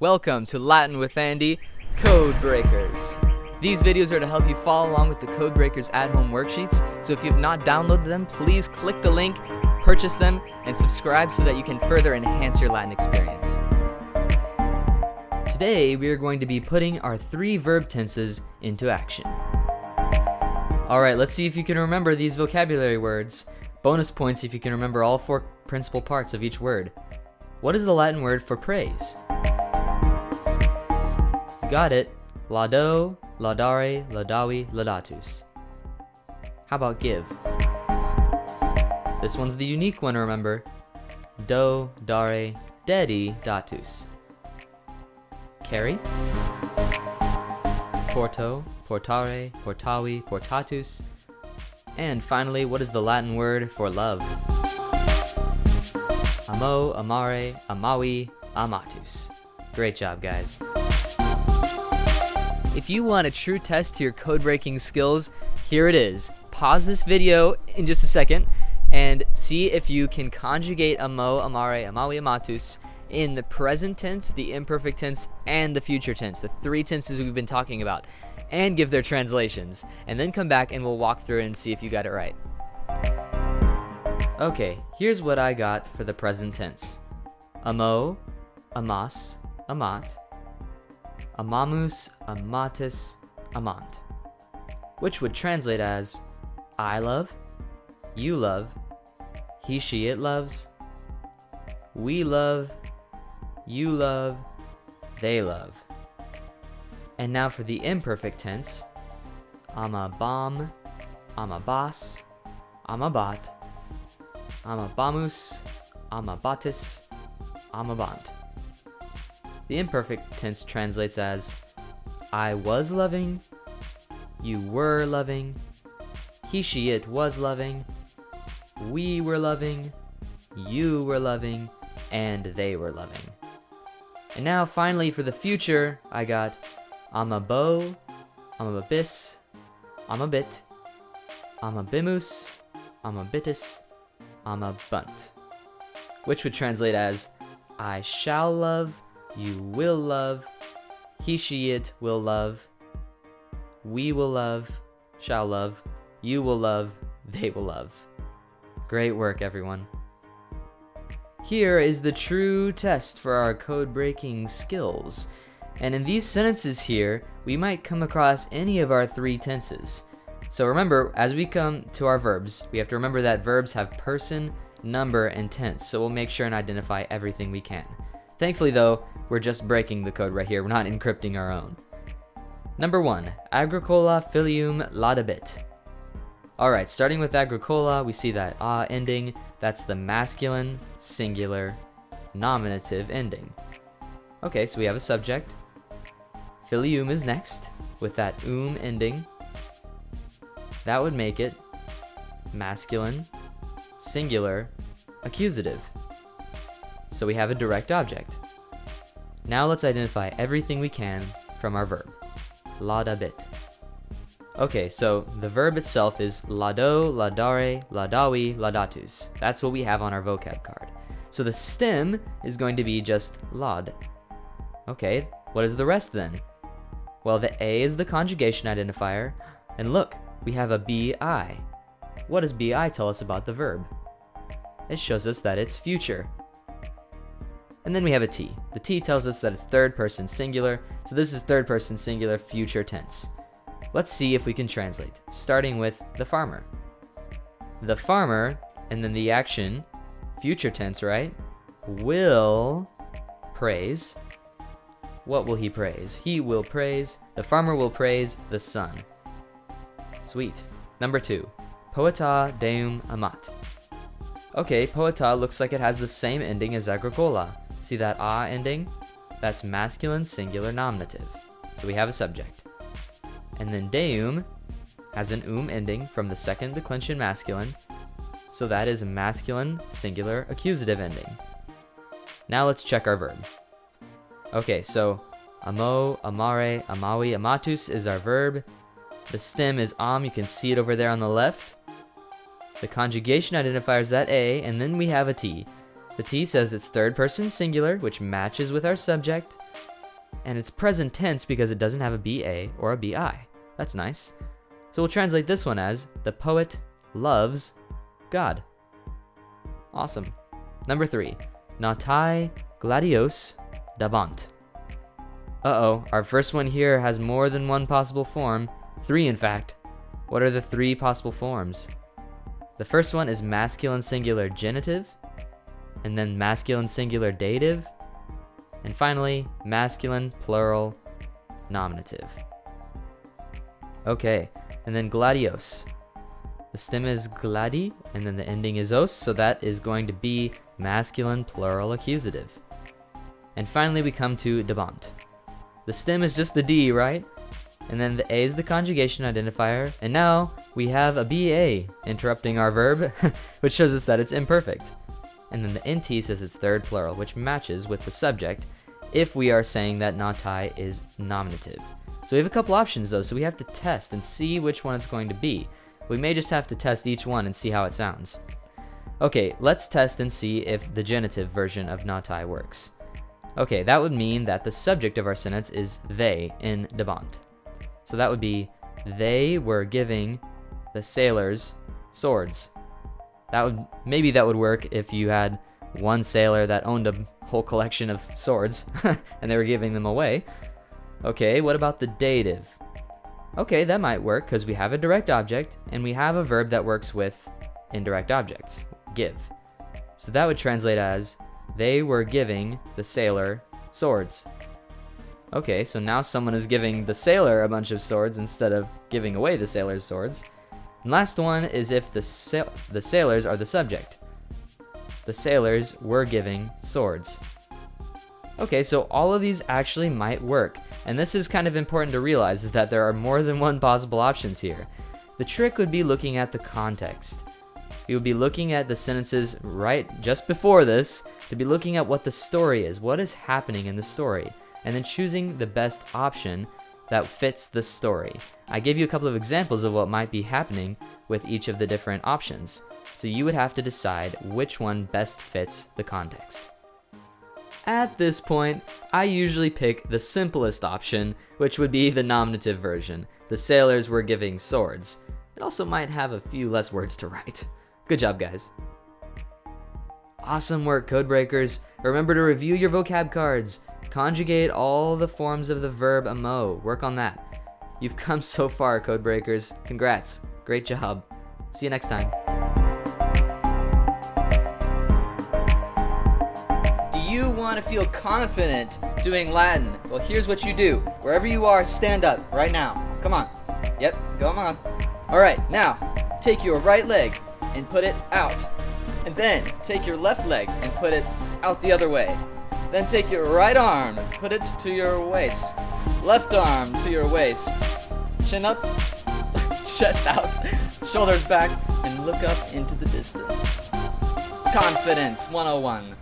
Welcome to Latin with Andy, Code Breakers. These videos are to help you follow along with the Code Breakers at-home worksheets, so if you have not downloaded them, please click the link, purchase them, and subscribe so that you can further enhance your Latin experience. Today, we are going to be putting our 3 verb tenses into action. Alright, let's see if you can remember these vocabulary words. Bonus points if you can remember all 4 principal parts of each word. What is the Latin word for praise? Got it. Laudo, laudare, laudavi, laudatus. How about give? This one's the unique one, remember. Do, dare, dedi, datus. Carry. Porto, portare, portavi, portatus. And finally, what is the Latin word for love? Amo, amare, amavi, amatus. Great job, guys. If you want a true test to your code breaking skills, here it is. Pause this video in just a second and see if you can conjugate amo, amare, amavi, amatus in the present tense, the imperfect tense, and the future tense, the 3 tenses we've been talking about, and give their translations. And then come back and we'll walk through it and see if you got it right. Okay, here's what I got for the present tense. Amo, amas, amat. Amamus, amatus, amant, which would translate as I love, you love, he, she, it loves, we love, you love, they love. And now for the imperfect tense, amabam, amabas, amabat, amabamus, amabatis, amabant. The imperfect tense translates as I was loving, you were loving, he, she, it was loving, we were loving, you were loving, and they were loving. And now finally for the future, I got amabo, amabis, amabit, amabimus, amabitis, amabunt, which would translate as I shall love, you will love, he, she, it will love, we will love, shall love, you will love, they will love. Great work, everyone. Here is the true test for our code-breaking skills. And in these sentences here, we might come across any of our 3 tenses. So remember, as we come to our verbs, we have to remember that verbs have person, number, and tense. So we'll make sure and identify everything we can. Thankfully though, we're just breaking the code right here. We're not encrypting our own. Number 1, agricola filium laudabit. Alright, starting with agricola, we see that ending. That's the masculine, singular, nominative ending. Okay, so we have a subject. Filium is next, with that ending. That would make it masculine, singular, accusative. So we have a direct object. Now let's identify everything we can from our verb. Laudabit. Okay, so the verb itself is laudo, laudare, laudavi, laudatus. That's what we have on our vocab card. So the stem is going to be just laud. Okay, what is the rest then? Well, the A is the conjugation identifier. And look, we have a BI. What does BI tell us about the verb? It shows us that it's future. And then we have a T. The T tells us that it's third person singular, so this is third person singular future tense. Let's see if we can translate, starting with the farmer. The farmer, and then the action, future tense, right? Will praise. What will he praise? He will praise, the farmer will praise the sun. Sweet. Number 2, poeta deum amat. Okay, poeta looks like it has the same ending as agricola. See that ending? That's masculine singular nominative. So we have a subject. And then deum has an ending from the second declension masculine. So that is a masculine singular accusative ending. Now let's check our verb. Okay, so amo, amare, amavi, amatus is our verb. The stem is you can see it over there on the left. The conjugation identifier is that A, and then we have a T. The T says it's third person singular, which matches with our subject. And it's present tense because it doesn't have a BA or a BI. That's nice. So we'll translate this one as, the poet loves God. Awesome. Number 3, nautai gladios dabant. Uh-oh, our first one here has more than one possible form. 3, in fact. What are the 3 possible forms? The first one is masculine singular genitive, and then masculine singular dative, and finally, masculine plural nominative. Okay, and then gladios. The stem is gladi, and then the ending is os, so that is going to be masculine plural accusative. And finally, we come to dabant. The stem is just the D, right? And then the A is the conjugation identifier, and now we have a BA interrupting our verb, which shows us that it's imperfect. And then the NT says it's third plural, which matches with the subject if we are saying that nautai is nominative. So we have a couple options though, so we have to test and see which one it's going to be. We may just have to test each one and see how it sounds. Okay, let's test and see if the genitive version of nautai works. Okay, that would mean that the subject of our sentence is they in dabant. So that would be, they were giving the sailors swords. Maybe that would work if you had one sailor that owned a whole collection of swords and they were giving them away. Okay, what about the dative? Okay, that might work because we have a direct object and we have a verb that works with indirect objects, give. So that would translate as, they were giving the sailor swords. Okay, so now someone is giving the sailor a bunch of swords instead of giving away the sailor's swords. And last one is if the sailors are the subject. The sailors were giving swords. Okay, so all of these actually might work. And this is kind of important to realize, is that there are more than one possible options here. The trick would be looking at the context. We would be looking at the sentences right just before this to be looking at what the story is, what is happening in the story, and then choosing the best option that fits the story. I gave you a couple of examples of what might be happening with each of the different options, so you would have to decide which one best fits the context. At this point, I usually pick the simplest option, which would be the nominative version. The sailors were giving swords. It also might have a few less words to write. Good job, guys. Awesome work, codebreakers. Remember to review your vocab cards. Conjugate all the forms of the verb amo. Work on that. You've come so far, codebreakers. Congrats. Great job. See you next time. Do you want to feel confident doing Latin? Well, here's what you do. Wherever you are, stand up right now. Come on. Yep, come on. All right, now take your right leg and put it out. And then take your left leg and put it out the other way. Then take your right arm and put it to your waist. Left arm to your waist. Chin up, chest out, shoulders back, and look up into the distance. Confidence 101.